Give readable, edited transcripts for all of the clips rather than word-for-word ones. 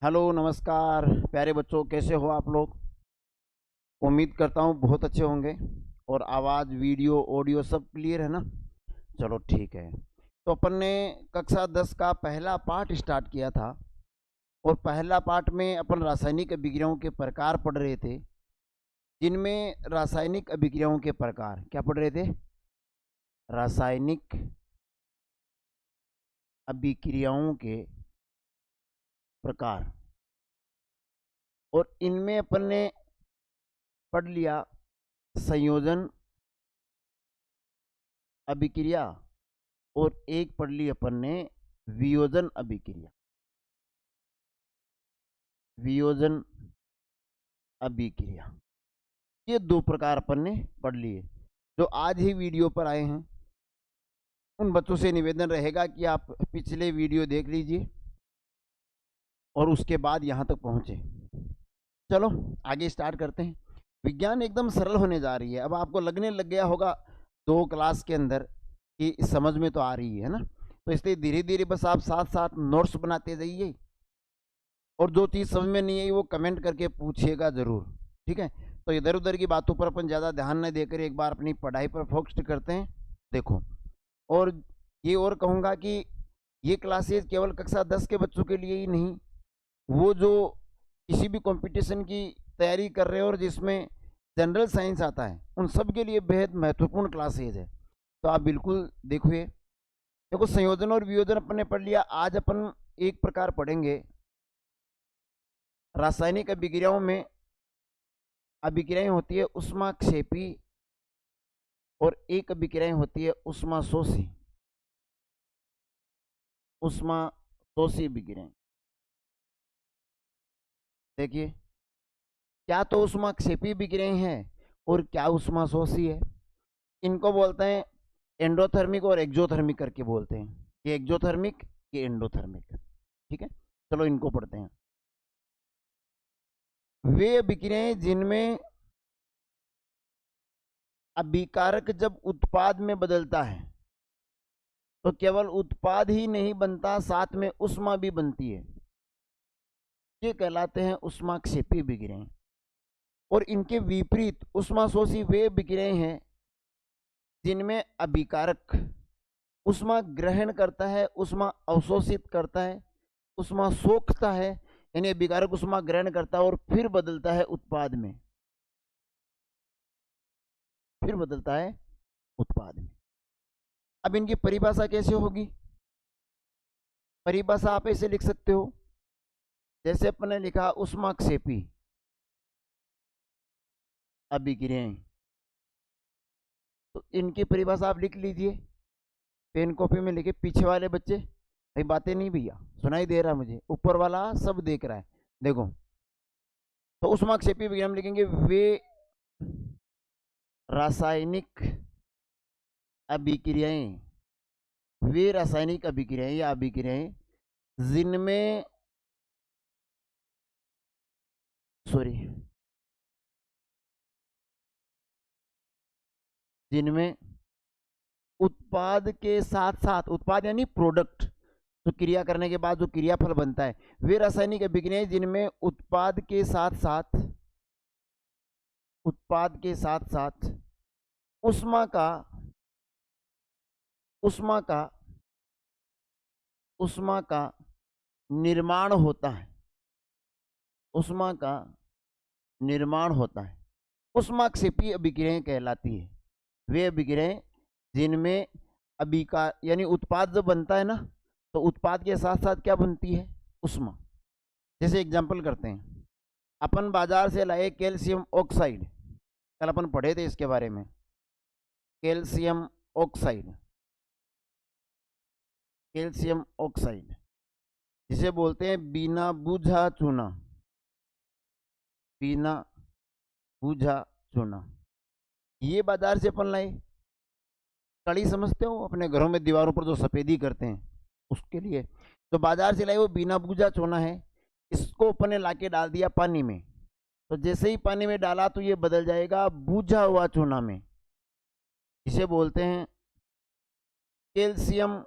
Hello नमस्कार प्यारे बच्चों, कैसे हो आप लोग। उम्मीद करता हूँ बहुत अच्छे होंगे। और आवाज़ वीडियो ऑडियो सब क्लियर है ना। चलो ठीक है। तो अपन ने कक्षा 10 का पहला पाठ स्टार्ट किया था। और पहला पाठ में अपन रासायनिक अभिक्रियाओं के प्रकार पढ़ रहे थे, जिनमें रासायनिक अभिक्रियाओं के प्रकार क्या पढ़ रहे थे। रासायनिक अभिक्रियाओं के प्रकार। और इनमें अपन ने पढ़ लिया संयोजन अभिक्रिया, और एक पढ़ ली अपन ने वियोजन अभिक्रिया। वियोजन अभिक्रिया, ये दो प्रकार अपन ने पढ़ लिए। जो आज ही वीडियो पर आए हैं उन बच्चों से निवेदन रहेगा कि आप पिछले वीडियो देख लीजिए और उसके बाद यहाँ तक पहुँचे। चलो आगे स्टार्ट करते हैं। विज्ञान एकदम सरल होने जा रही है। अब आपको लगने लग गया होगा 2 क्लास के अंदर कि समझ में तो आ रही है ना। तो इसलिए धीरे धीरे बस आप साथ साथ नोट्स बनाते जाइए, और जो चीज़ समझ में नहीं आई वो कमेंट करके पूछिएगा ज़रूर, ठीक है। तो इधर उधर की बातों पर अपन ज़्यादा ध्यान न देकर एक बार अपनी पढ़ाई पर फोकस करते हैं। देखो, और ये और कहूँगा कि ये क्लासेस केवल कक्षा 10 के बच्चों के लिए ही नहीं, वो जो किसी भी कंपटीशन की तैयारी कर रहे हैं और जिसमें जनरल साइंस आता है, उन सब के लिए बेहद महत्वपूर्ण क्लासेज है। तो आप बिल्कुल देखिए। देखो, संयोजन और वियोजन अपन ने पढ़ लिया। आज अपन एक प्रकार पढ़ेंगे रासायनिक अभिक्रियाओं में। अभिक्रियाएं होती है उष्माक्षेपी और एक अभिक्रियाएं होती है उष्माशोषी। उष्माशोषी अभिक्रियाएं, देखिए क्या तो उष्माक्षेपी अभिक्रियाएं हैं और क्या उष्माशोषी है। इनको बोलते हैं एंडोथर्मिक और एक्सोथर्मिक करके बोलते हैं। ये एक्सोथर्मिक, ये एंडोथर्मिक, ठीक है। चलो इनको पढ़ते हैं। वे अभिक्रियाएं जिनमें अभिकारक जब उत्पाद में बदलता है तो केवल उत्पाद ही नहीं बनता, साथ में उष्मा भी बनती है, ये कहलाते हैं उष्माक्षेपी अभिक्रियाएं। और इनके विपरीत उष्माशोषी वे अभिक्रियाएं हैं जिनमें अभिकारक उष्मा ग्रहण करता है, उष्मा अवशोषित करता है, उष्मा सोखता है। यानी अभिकारक उष्मा ग्रहण करता है और फिर बदलता है उत्पाद में, फिर बदलता है उत्पाद में। अब इनकी परिभाषा कैसे होगी। परिभाषा आप ऐसे लिख सकते हो, जैसे अपने लिखा उष्माक्षेपी अभिक्रियाएं, तो इनकी परिभाषा आप लिख लीजिए पेन कॉपी में लिखे। पीछे वाले बच्चे भाई बातें नहीं, भैया सुनाई दे रहा मुझे, ऊपर वाला सब देख रहा है। देखो, तो उष्माक्षेपी अभिक्रिया हम लिखेंगे वे रासायनिक अभिक्रियाएं, वे रासायनिक अभिक्रियाएं या अभिक्रियाएं जिनमें जिनमें उत्पाद के साथ साथ, उत्पाद यानी प्रोडक्ट, तो क्रिया करने के बाद जो क्रियाफल बनता है, वे रासायनिक अभिक्रियाएं जिनमें उत्पाद के साथ साथ, उत्पाद के साथ साथ उष्मा का उष्मा का उष्मा का निर्माण होता है, उष्मा का निर्माण होता है, उष्माक्षेपी अभिक्रियाएं कहलाती है। वे अभिक्रियाएं जिनमें अभिकार यानी उत्पाद जब बनता है ना, तो उत्पाद के साथ साथ क्या बनती है, उष्मा। जैसे एग्जांपल करते हैं, अपन बाजार से लाए कैल्शियम ऑक्साइड, कल अपन पढ़े थे इसके बारे में। कैल्शियम ऑक्साइड, कैल्शियम ऑक्साइड जिसे बोलते हैं बिना बूझा चूना, बिना बूझा चूना। ये बाजार से अपन लाए। कड़ी समझते हो, अपने घरों में दीवारों पर जो सफेदी करते हैं उसके लिए। तो बाजार से लाए वो बिना बूझा चूना है। इसको अपन ने लाके डाल दिया पानी में, तो जैसे ही पानी में डाला तो ये बदल जाएगा बूझा हुआ चूना में। इसे बोलते हैं कैल्शियम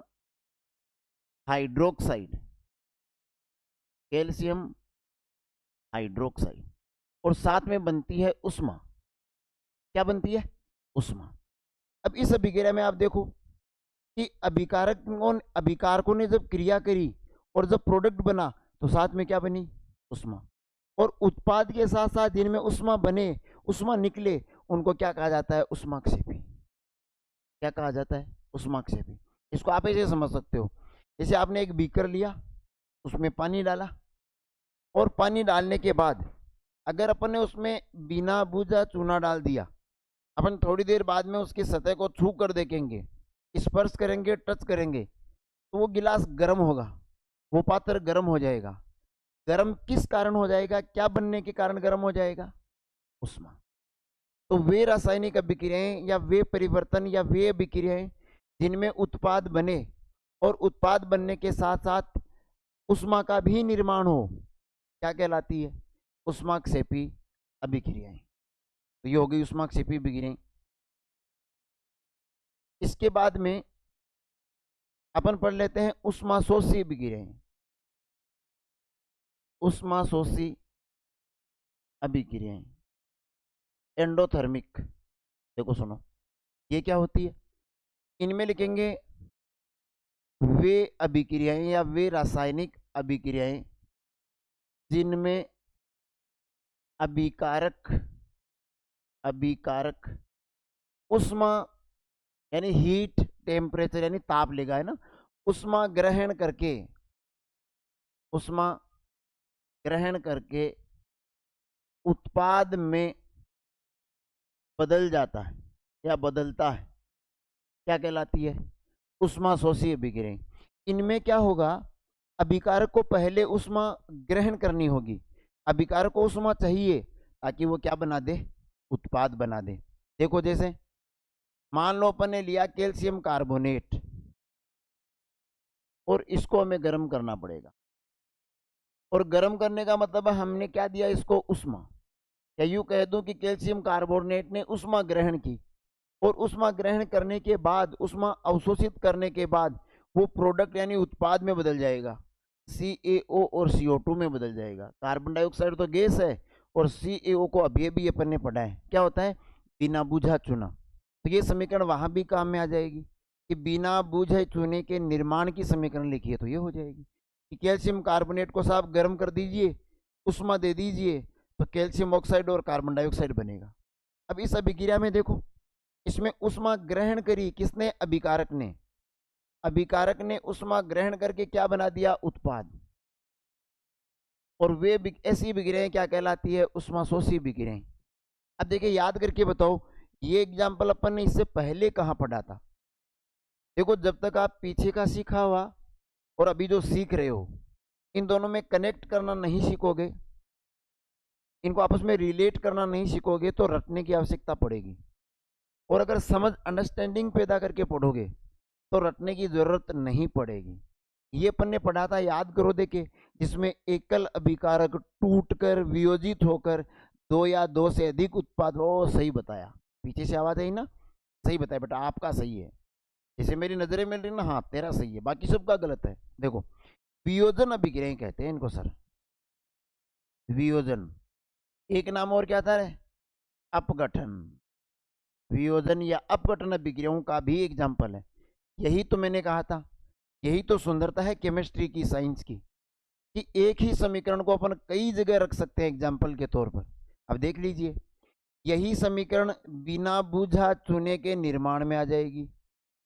हाइड्रोक्साइड, कैल्शियम हाइड्रोक्साइड, और साथ में बनती है उष्मा। क्या बनती है? उष्मा। अब इस अभिक्रिया में आप देखो कि अभिकारकों ने जब क्रिया करी और जब प्रोडक्ट बना तो साथ में क्या बनी? उष्मा। और उत्पाद के साथ साथ जिनमें उष्मा बने, उष्मा निकले, उनको क्या कहा जाता है? उष्माक्षेपी। क्या कहा जाता है? उष्माक्षेपी। इसको आप ऐसे समझ सकते हो, जैसे आपने एक बीकर लिया, उसमें पानी डाला, और पानी डालने के बाद अगर अपन ने उसमें बिना बूझा चूना डाल दिया, अपन थोड़ी देर बाद में उसकी सतह को छू कर देखेंगे, स्पर्श करेंगे, टच करेंगे, तो वो गिलास गर्म होगा, वो पात्र गर्म हो जाएगा। गर्म किस कारण हो जाएगा? क्या बनने के कारण गर्म हो जाएगा? उष्मा। तो वे रासायनिक अभिक्रियाएं या वे परिवर्तन या वे अभिक्रियाएं जिनमें उत्पाद बने और उत्पाद बनने के साथ साथ उष्मा का भी निर्माण हो, क्या कहलाती है? उष्माक्षेपी अभिक्रियाएं। तो ये हो गई उष्माक्षेपी अभिक्रियाएं। इसके बाद में अपन पढ़ लेते हैं उष्माशोषी अभिक्रियाएं। उष्माशोषी अभिक्रियाएं, एंडोथर्मिक। देखो सुनो, ये क्या होती है? इनमें लिखेंगे वे अभिक्रियाएं या वे रासायनिक अभिक्रियाएं जिनमें अभिकारक उष्मा यानी हीट, टेम्परेचर यानी ताप लेगा, है ना, उष्मा ग्रहण करके उत्पाद में बदल जाता है या बदलता है, क्या कहलाती है? उष्माशोषी अभिक्रिया। इनमें क्या होगा? अभिकारक को पहले उष्मा ग्रहण करनी होगी, अभिकारक को उष्मा चाहिए ताकि वो क्या बना दे? उत्पाद बना दे। देखो जैसे मान लो अपन ने लिया कैल्शियम कार्बोनेट, और इसको हमें गर्म करना पड़ेगा, और गर्म करने का मतलब हमने क्या दिया? इसको उष्मा। या यूं कह दूं कि कैल्शियम कार्बोनेट ने उष्मा ग्रहण की, और उष्मा ग्रहण करने के बाद, उष्मा अवशोषित करने के बाद वो प्रोडक्ट यानी उत्पाद में बदल जाएगा, CaO और CO2 में बदल जाएगा। कार्बन डाइऑक्साइड तो गैस है, और CaO को अभी अभी अपन ने पढ़ा है, क्या होता है? बिना बूझा चूना। तो ये समीकरण वहां भी काम में आ जाएगी कि बिना बूझे चूने के निर्माण की समीकरण लिखिए तो ये हो जाएगी कि कैल्शियम कार्बोनेट को साफ गर्म कर दीजिए, उष्मा दे दीजिए, तो कैल्शियम ऑक्साइड और कार्बन डाइऑक्साइड बनेगा। अब इस अभिक्रिया में देखो, इसमें उष्मा ग्रहण करी किसने? अभिकारक ने। अभिकारक ने उष्मा ग्रहण करके क्या बना दिया? उत्पाद। और वे ऐसी अभिक्रियाएं क्या कहलाती है? उष्माशोषी अभिक्रियाएं। अब देखिए, याद करके बताओ, ये एग्जाम्पल अपन ने इससे पहले कहाँ पढ़ा था? देखो, जब तक आप पीछे का सीखा हुआ और अभी जो सीख रहे हो, इन दोनों में कनेक्ट करना नहीं सीखोगे, इनको आपस में रिलेट करना नहीं सीखोगे, तो रटने की आवश्यकता पड़ेगी। और अगर समझ, अंडरस्टैंडिंग पैदा करके पढ़ोगे तो रटने की जरूरत नहीं पड़ेगी। ये अपन ने पढ़ा था, याद करो, देखे, जिसमें एकल अभिकारक टूटकर वियोजित होकर दो या दो से अधिक उत्पाद हो। सही बताया, पीछे से आवाज आई ना? सही बताया बेटा, आपका सही है। जैसे मेरी नजरें मिल रही ना, हाँ तेरा सही है, बाकी सबका गलत है। देखो, वियोजन अभिक्रिया कहते हैं इनको सर, वियोजन। एक नाम और क्या था रे? अपघटन। वियोजन या अपघटन अभिक्रियाओं का भी एग्जाम्पल है। यही तो मैंने कहा था, यही तो सुंदरता है केमिस्ट्री की, साइंस की, कि एक ही समीकरण को अपन कई जगह रख सकते हैं एग्जाम्पल के तौर पर। अब देख लीजिए, यही समीकरण बिना बूझा चूने के निर्माण में आ जाएगी,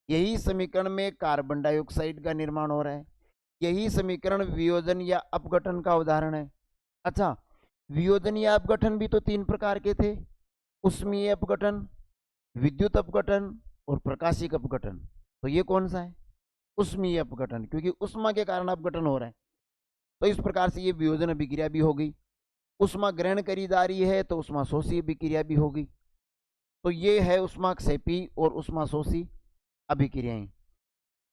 यही समीकरण में कार्बन डाइऑक्साइड का निर्माण हो रहा है, यही समीकरण वियोजन या अपघटन का उदाहरण है। अच्छा, वियोजन या अपघटन भी तो तीन प्रकार के थे, उष्मीय अपघटन, विद्युत अपघटन और प्रकाशिक अपघटन। तो ये कौन सा है? उष्मीय अपघटन, क्योंकि उष्मा के कारण अपघटन हो रहा है। तो इस प्रकार से ये वियोजन अभिक्रिया भी हो गई। उष्मा ग्रहण करी जा रही है तो उष्माशोषी अभिक्रिया भी होगी। तो ये है उष्माक्षेपी और उष्माशोषी अभिक्रियाएं।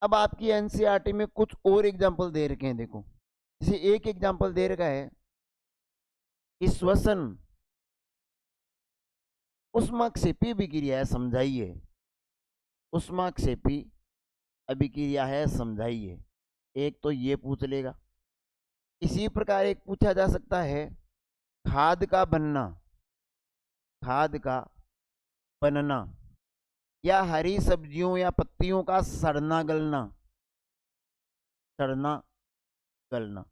अब आपकी एनसीईआरटी में कुछ और एग्जाम्पल दे रखे हैं। देखो, जैसे एक एग्जाम्पल दे रखा है कि श्वसन उष्माक्षेपी अभिक्रिया है, समझाइए। उष्माक्षेपी अभिक्रिया है, समझाइए। एक तो ये पूछ लेगा। इसी प्रकार एक पूछा जा सकता है खाद का बनना, खाद का बनना, या हरी सब्जियों या पत्तियों का सड़ना गलना, सड़ना गलना,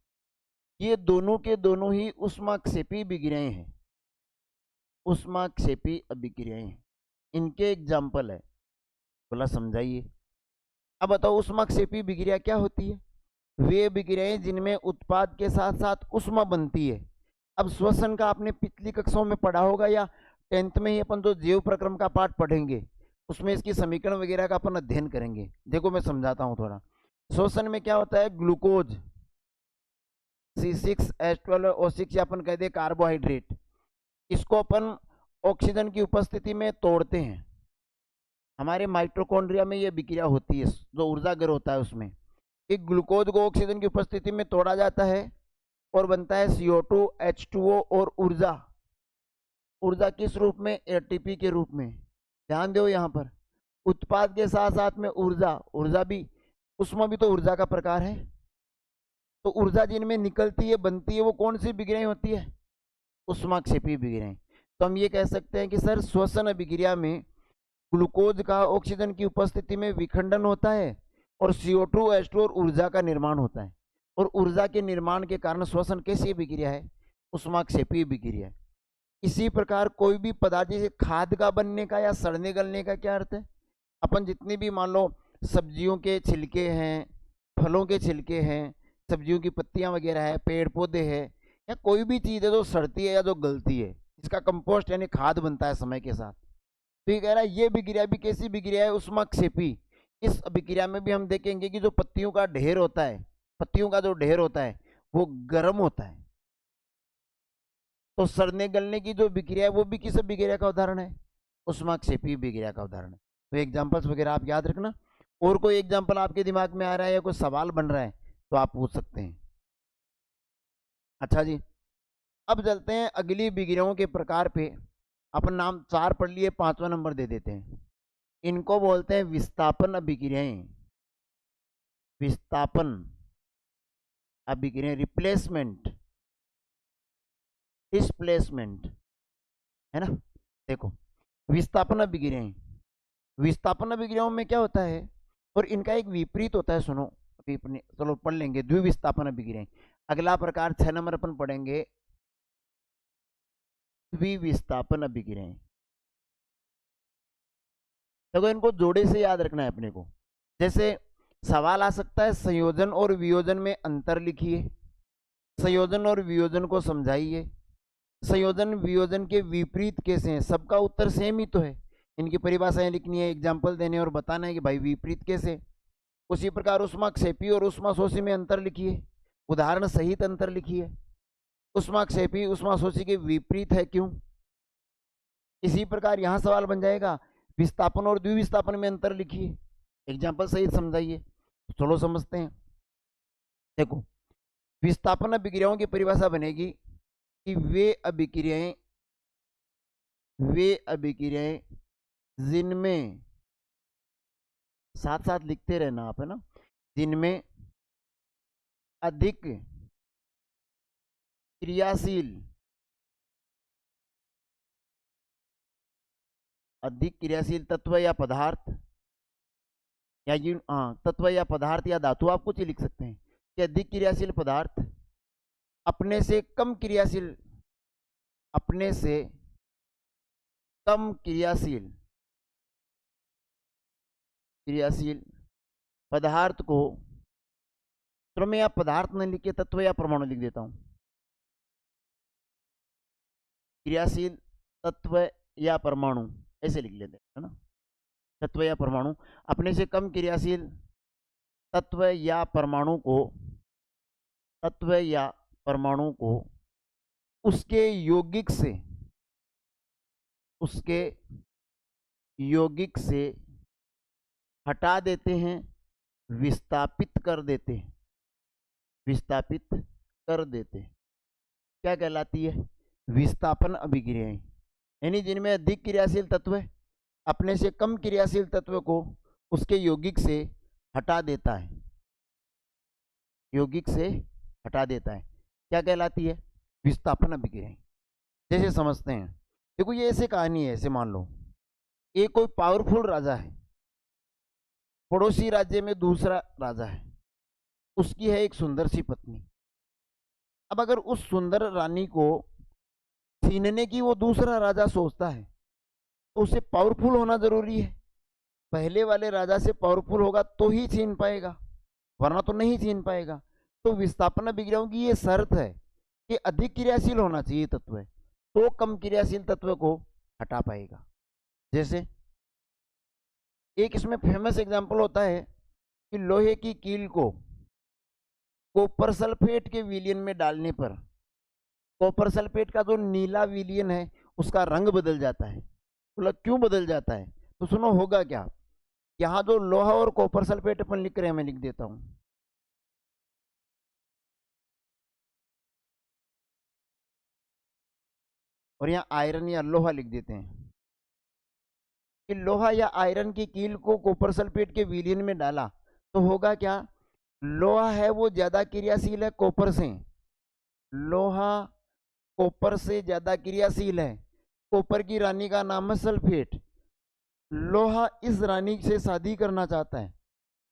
ये दोनों के दोनों ही ऊष्माक्षेपी विक्रियाएं हैं, ऊष्माक्षेपी अभिक्रियाएं हैं। इनके एग्जाम्पल है, बोला समझाइए। अब बताओ ऊष्माक्षेपी विक्रिया क्या होती है? वे विक्रियाएं जिनमें उत्पाद के साथ साथ ऊष्मा बनती है। अब श्वसन का आपने पिछली कक्षाओं में पढ़ा होगा, या 10th में ही अपन जो जैव प्रक्रम का पाठ पढ़ेंगे उसमें इसकी समीकरण वगैरह का अपन अध्ययन करेंगे। देखो मैं समझाता हूं थोड़ा। श्वसन में क्या होता है? ग्लूकोज C6H12O6 या अपन कह दे कार्बोहाइड्रेट, इसको अपन ऑक्सीजन की उपस्थिति में तोड़ते हैं। हमारे माइटोकॉन्ड्रिया में ये विक्रिया होती है, जो ऊर्जागर होता है उसमें एक ग्लूकोज को ऑक्सीजन की उपस्थिति में तोड़ा जाता है और बनता है CO2 H2O और ऊर्जा। ऊर्जा किस रूप में? ATP के रूप में। ध्यान दो यहाँ पर, उत्पाद के साथ साथ में ऊर्जा, ऊर्जा भी, उसमें भी तो ऊर्जा का प्रकार है। तो ऊर्जा जिनमें निकलती है, बनती है, वो कौन सी विक्रियाएं होती है? ऊष्माक्षेपी विक्रियाएं। तो हम ये कह सकते हैं कि सर श्वसन अभिक्रिया में ग्लूकोज का ऑक्सीजन की उपस्थिति में विखंडन होता है और CO2 H2 और ऊर्जा का निर्माण होता है, और ऊर्जा के निर्माण के कारण श्वसन कैसी विक्रिया है? ऊष्माक्षेपी विक्रिया है। इसी प्रकार कोई भी पदार्थ, जैसे खाद का बनने का या सड़ने गलने का क्या अर्थ है? अपन जितनी भी मान लो सब्जियों के छिलके हैं, फलों के छिलके हैं, सब्जियों की पत्तियां वगैरह है, पेड़ पौधे हैं, या कोई भी चीज़ है जो सड़ती है या जो गलती है, इसका कंपोस्ट यानी खाद बनता है समय के साथ। तो ये कह रहा है ये विक्रिया भी कैसी विक्रिया है? ऊष्माक्षेपी। इस अभिक्रिया में भी हम देखेंगे कि जो पत्तियों का ढेर होता है, पत्तियों का जो ढेर होता है वो गर्म होता है। तो सड़ने गलने की जो विक्रिया है वो भी किस विक्रिया का उदाहरण है? ऊष्माक्षेपी विक्रिया का उदाहरण है। तो एग्जांपल्स वगैरह आप याद रखना। और कोई एग्जांपल आपके दिमाग में आ रहा है या कोई सवाल बन रहा है तो आप पूछ सकते हैं। अच्छा जी, अब चलते हैं अगली विक्रियाओं के प्रकार पे। अपन नाम 4 पढ़ लिए, 5वां नंबर दे देते हैं। इनको बोलते हैं विस्थापन अभिक्रियाएं। विस्थापन अभिक्रिया, रिप्लेसमेंट, डिस्प्लेसमेंट, है ना। देखो विस्थापन अभिक्रियाएं, विस्थापन अभिक्रियाओं में क्या होता है और इनका एक विपरीत होता है। सुनो अभी अपने, चलो पढ़ लेंगे द्विविस्थापन अभिक्रियाएं। अगला प्रकार 6 नंबर अपन पढ़ेंगे द्विविस्थापन अभिक्रियाएं। देखो इनको जोड़े से याद रखना है अपने को। जैसे सवाल आ सकता है संयोजन और वियोजन में अंतर लिखिए, संयोजन और वियोजन को समझाइए, संयोजन वियोजन के विपरीत कैसे हैं? सबका उत्तर सेम ही तो है, इनकी परिभाषाएं लिखनी है, एग्जाम्पल देने और बताना है कि भाई विपरीत कैसे। उसी प्रकार ऊष्माक्षेपी और ऊष्माशोषी में अंतर लिखिए, उदाहरण सहित अंतर लिखिए। ऊष्माक्षेपी ऊष्माशोषी के विपरीत है क्यों? इसी प्रकार यहाँ सवाल बन जाएगा विस्थापन और द्विविस्थापन में अंतर लिखिए, एग्जाम्पल सहित समझाइए। चलो समझते हैं। देखो विस्थापन अभिक्रियाओं की परिभाषा बनेगी कि वे अभिक्रियाएं जिनमें, साथ साथ लिखते रहना आप, है ना, जिनमें अधिक क्रियाशील तत्व या पदार्थ, या तत्व या पदार्थ या धातु, आप कुछ ही लिख सकते हैं कि अधिक क्रियाशील पदार्थ अपने से कम क्रियाशील पदार्थ को, तो मैं यहाँ पदार्थ न लिख के तत्व या परमाणु लिख देता हूं। क्रियाशील तत्व या परमाणु ऐसे लिख लेते हैं, है ना। तत्व या परमाणु अपने से कम क्रियाशील तत्व या परमाणु को उसके यौगिक से हटा देते हैं, विस्थापित कर देते हैं, क्या कहलाती है? विस्थापन अभिक्रियाएं। यानी जिनमें अधिक क्रियाशील तत्व अपने से कम क्रियाशील तत्व को उसके यौगिक से हटा देता है, क्या कहलाती है? विस्थापन अभिक्रियाएं। जैसे समझते हैं, देखो ये ऐसे कहानी है, ऐसे मान लो एक कोई पावरफुल राजा है, पड़ोसी राज्य में दूसरा राजा है, उसकी है एक सुंदर सी पत्नी। अब अगर उस सुंदर रानी को छीनने की वो दूसरा राजा सोचता है, तो उसे पावरफुल होना जरूरी है। पहले वाले राजा से पावरफुल होगा तो ही छीन पाएगा, वरना तो नहीं छीन पाएगा। तो विस्थापन विक्रियाओं की ये शर्त है कि अधिक क्रियाशील होना चाहिए तत्व, तो कम क्रियाशील तत्व को हटा पाएगा। जैसे एक इसमें फेमस एग्जांपल होता है कि लोहे की कील को कॉपर सल्फेट के विलयन में डालने पर कॉपर सल्फेट का जो नीला विलयन है उसका रंग बदल जाता है। मतलब क्यों बदल जाता है, तो सुनो होगा क्या। यहाँ जो लोहा और कॉपर सल्फेट अपन लिख रहे हैं, मैं लिख देता हूं, और यहाँ आयरन या लोहा लिख देते हैं कि लोहा या आयरन की कील को कॉपर सल्फेट के विलयन में डाला तो होगा क्या। लोहा है वो ज्यादा क्रियाशील है कॉपर से, लोहा कॉपर से ज्यादा क्रियाशील है। कॉपर की रानी का नाम है सल्फेट। लोहा इस रानी से शादी करना चाहता है,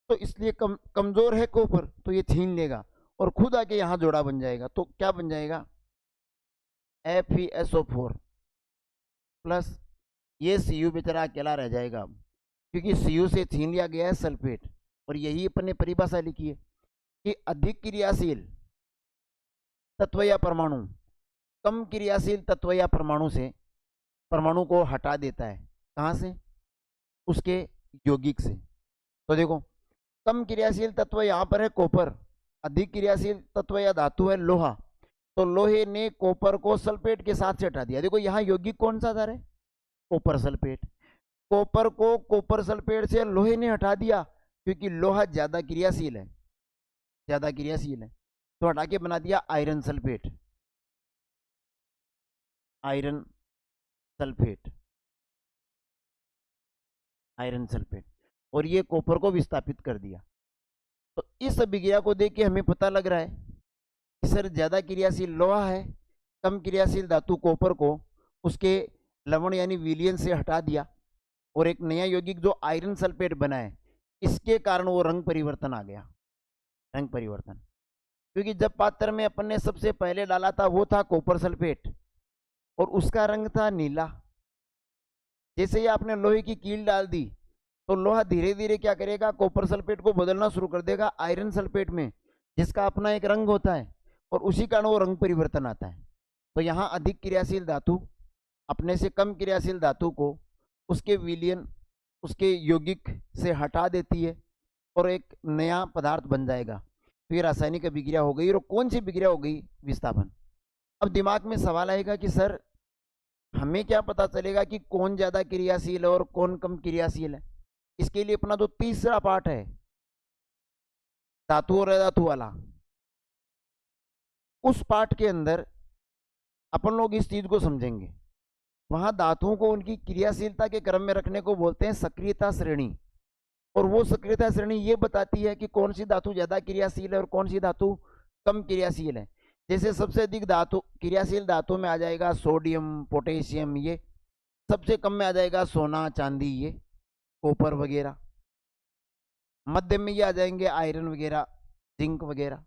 तो इसलिए कमजोर है कॉपर, तो ये छीन लेगा और खुद आके यहाँ जोड़ा बन जाएगा। तो क्या बन जाएगा, FeSO4 प्लस, ये Cu बेचारा अकेला रह जाएगा क्योंकि Cu से छीन लिया गया है सल्फेट। और यही अपन ने परिभाषा लिखी है कि अधिक क्रियाशील तत्व या परमाणु कम क्रियाशील तत्व या परमाणु से परमाणु को हटा देता है। कहाँ से, उसके यौगिक से। तो देखो कम क्रियाशील तत्व यहाँ पर है कॉपर, अधिक क्रियाशील तत्व या धातु है लोहा। तो लोहे ने कॉपर को सल्फेट के साथ से हटा दिया। देखो यहाँ यौगिक कौन सा था रे, कॉपर सल्फेट। कॉपर को कॉपर सल्फेट से लोहे ने हटा दिया क्योंकि लोहा ज्यादा क्रियाशील है, ज्यादा क्रियाशील है, तो हटा के बना दिया iron sulphate, iron sulphate, iron sulphate, और ये कॉपर को विस्थापित कर दिया। तो इस अभिक्रिया को देख के हमें पता लग रहा है कि सर ज्यादा क्रियाशील लोहा है, कम क्रियाशील धातु कॉपर को उसके लवण यानी विलियन से हटा दिया, और एक नया यौगिक जो आयरन सल्फेट बना है, इसके कारण वो रंग परिवर्तन आ गया, रंग परिवर्तन। क्योंकि जब पात्र में अपन ने सबसे पहले डाला था वो था कॉपर सल्फेट और उसका रंग था नीला। जैसे ही आपने लोहे की कील डाल दी तो लोहा धीरे धीरे क्या करेगा, कॉपर सल्फेट को बदलना शुरू कर देगा आयरन सल्फेट में, जिसका अपना एक रंग होता है, और उसी कारण वो रंग परिवर्तन आता है। तो यहाँ अधिक क्रियाशील धातु अपने से कम क्रियाशील धातु को उसके विलयन, उसके यौगिक से हटा देती है और एक नया पदार्थ बन जाएगा। तो ये रासायनिक अभिक्रिया हो गई। और कौन सी अभिक्रिया हो गई, विस्थापन। अब दिमाग में सवाल आएगा कि सर हमें क्या पता चलेगा कि कौन ज्यादा क्रियाशील है और कौन कम क्रियाशील है। इसके लिए अपना जो तीसरा पार्ट है धातु और अधातु वाला, उस पार्ट के अंदर अपन लोग इस चीज को समझेंगे। वहां धातुओं को उनकी क्रियाशीलता के क्रम में रखने को बोलते हैं सक्रियता श्रेणी। और वो सक्रियता श्रेणी ये बताती है कि कौन सी धातु ज्यादा क्रियाशील है और कौन सी धातु कम क्रियाशील है। जैसे सबसे अधिक धातु क्रियाशील धातु में आ जाएगा सोडियम, पोटेशियम, ये सबसे कम में आ जाएगा सोना, चांदी, ये कॉपर वगैरह। मध्य में ये आ जाएंगे आयरन वगैरह, जिंक वगैरह।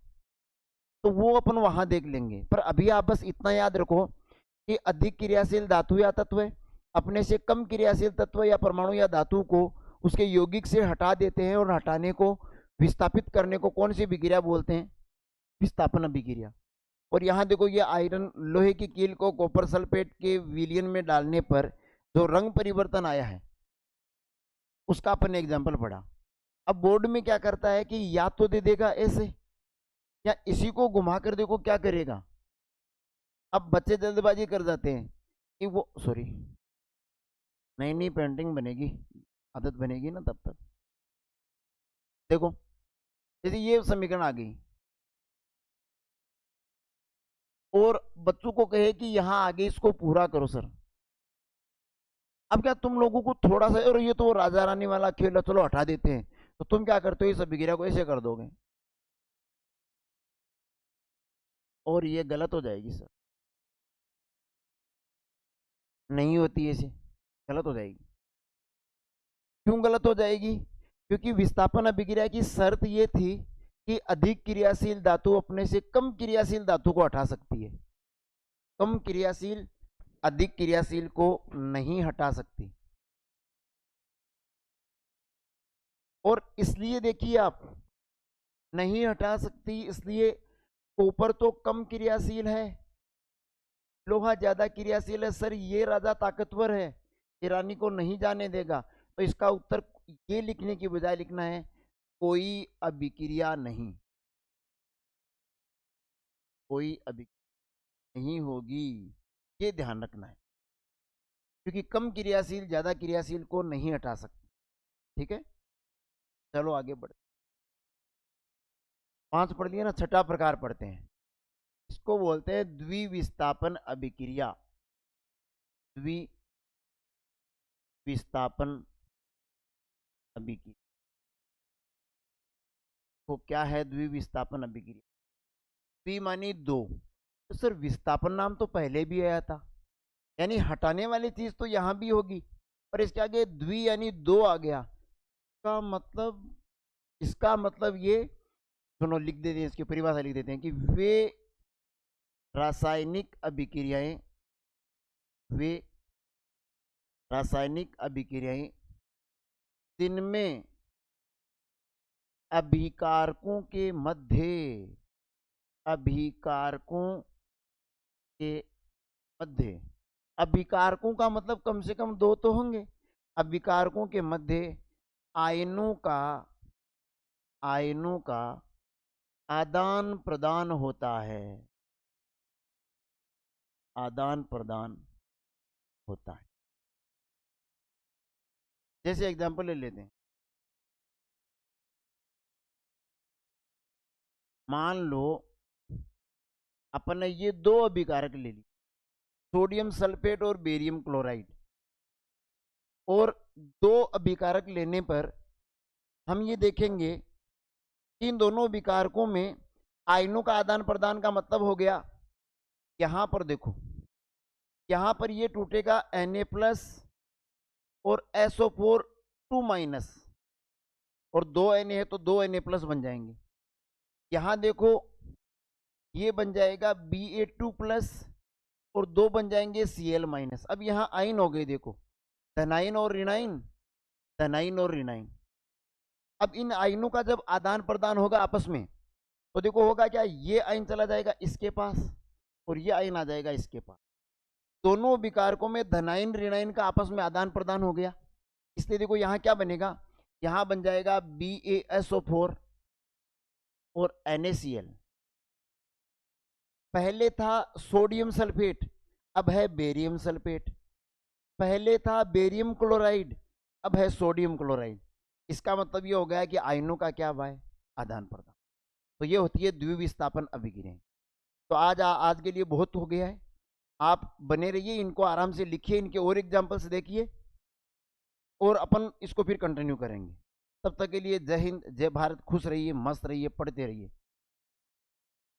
तो वो अपन वहां देख लेंगे। पर अभी आप बस इतना याद रखो कि अधिक क्रियाशील धातु या तत्व अपने से कम क्रियाशील तत्व या परमाणु या धातु को उसके यौगिक से हटा देते हैं, और हटाने को, विस्थापित करने को कौन सी अभिक्रिया बोलते हैं, विस्थापन अभिक्रिया। और यहाँ देखो ये आयरन लोहे की कील को कॉपर सल्फेट के विलयन में डालने पर जो रंग परिवर्तन आया है उसका अपन ने एग्जाम्पल पढ़ा। अब बोर्ड में क्या करता है कि या तो दे देगा ऐसे, या इसी को घुमा कर देखो क्या करेगा। अब बच्चे जल्दबाजी कर जाते हैं कि वो सॉरी नई नई पेंटिंग बनेगी, आदत बनेगी ना तब तक। देखो जैसे ये समीकरण आ गई और बच्चों को कहे कि यहाँ आगे इसको पूरा करो सर। अब क्या तुम लोगों को थोड़ा सा, और ये तो राजा रानी वाला खेल है, चलो हटा देते हैं, तो तुम क्या करते हो, इस अभिक्रिया को ऐसे कर दोगे, और ये गलत हो जाएगी सर। नहीं होती ऐसे, गलत हो जाएगी। क्यों गलत हो जाएगी? क्योंकि विस्थापन अभिक्रिया की शर्त ये थी कि अधिक क्रियाशील धातु अपने से कम क्रियाशील धातु को हटा सकती है, कम क्रियाशील अधिक क्रियाशील को नहीं हटा सकती। और इसलिए देखिए आप, नहीं हटा सकती इसलिए कॉपर तो कम क्रियाशील है, लोहा ज्यादा क्रियाशील है। सर ये राजा ताकतवर है, ईरानी को नहीं जाने देगा। तो इसका उत्तर ये लिखने की बजाय लिखना है कोई अभिक्रिया नहीं, कोई अभिक्रिया नहीं होगी, ये ध्यान रखना है, क्योंकि कम क्रियाशील ज्यादा क्रियाशील को नहीं हटा सकते। ठीक है, चलो आगे बढ़, 5 पढ़ लिया ना, छठा प्रकार पढ़ते हैं। इसको बोलते हैं द्विविस्थापन अभिक्रिया। द्विविस्थापन अभिक्रिया तो क्या है? द्विविस्थापन अभिक्रिया, द्वि मानी दो, तो सर विस्थापन नाम तो पहले भी आया था, यानी हटाने वाली चीज तो यहां भी होगी, पर इसके आगे द्वि यानी दो आ गया। इसका मतलब ये, सुनो लिख देते हैं, इसकी परिभाषा लिख देते हैं कि वे रासायनिक अभिक्रियाएं, वे रासायनिक अभिक्रियाएं जिनमें अभिकारकों के मध्य, अभिकारकों के मध्य, अभिकारकों का मतलब कम से कम दो तो होंगे, अभिकारकों के मध्य आयनों का आदान प्रदान होता है, आदान प्रदान होता है। जैसे एग्जांपल ले लेते हैं, मान लो अपन ने ये दो अभिकारक ले ली, सोडियम सल्फेट और बेरियम क्लोराइड, और दो अभिकारक लेने पर हम ये देखेंगे इन दोनों अभिकारकों में आयनों का आदान प्रदान का मतलब हो गया, यहां पर देखो, यहां पर ये टूटेगा Na+ और SO4 2- और 2 Na है तो 2 Na+ बन जाएंगे। यहां देखो ये बन जाएगा Ba2+ और 2 बन जाएंगे Cl-। अब यहां आयन हो गए, देखो धनायन और ऋणायन, धनायन और ऋणायन। अब इन आयनों का जब आदान प्रदान होगा आपस में, तो देखो होगा क्या, ये आयन चला जाएगा इसके पास और ये आयन आ जाएगा इसके पास, दोनों विकारकों में धनायन ऋणायन का आपस में आदान प्रदान हो गया। इसलिए देखो यहां क्या बनेगा, यहां बन जाएगा BaSO4 और NaCl। पहले था सोडियम सल्फेट, अब है बेरियम सल्फेट। पहले था बेरियम क्लोराइड, अब है सोडियम क्लोराइड। इसका मतलब ये हो गया कि आयनों का क्या हुआ है, आदान प्रदान। तो ये होती है द्विविस्थापन अभिक्रिया। तो आज के लिए बहुत हो गया है, आप बने रहिए, इनको आराम से लिखिए, इनके और एग्जाम्पल्स देखिए, और अपन इसको फिर कंटिन्यू करेंगे। तब तक के लिए जय हिंद, जय भारत, खुश रहिए, मस्त रहिए, पढ़ते रहिए।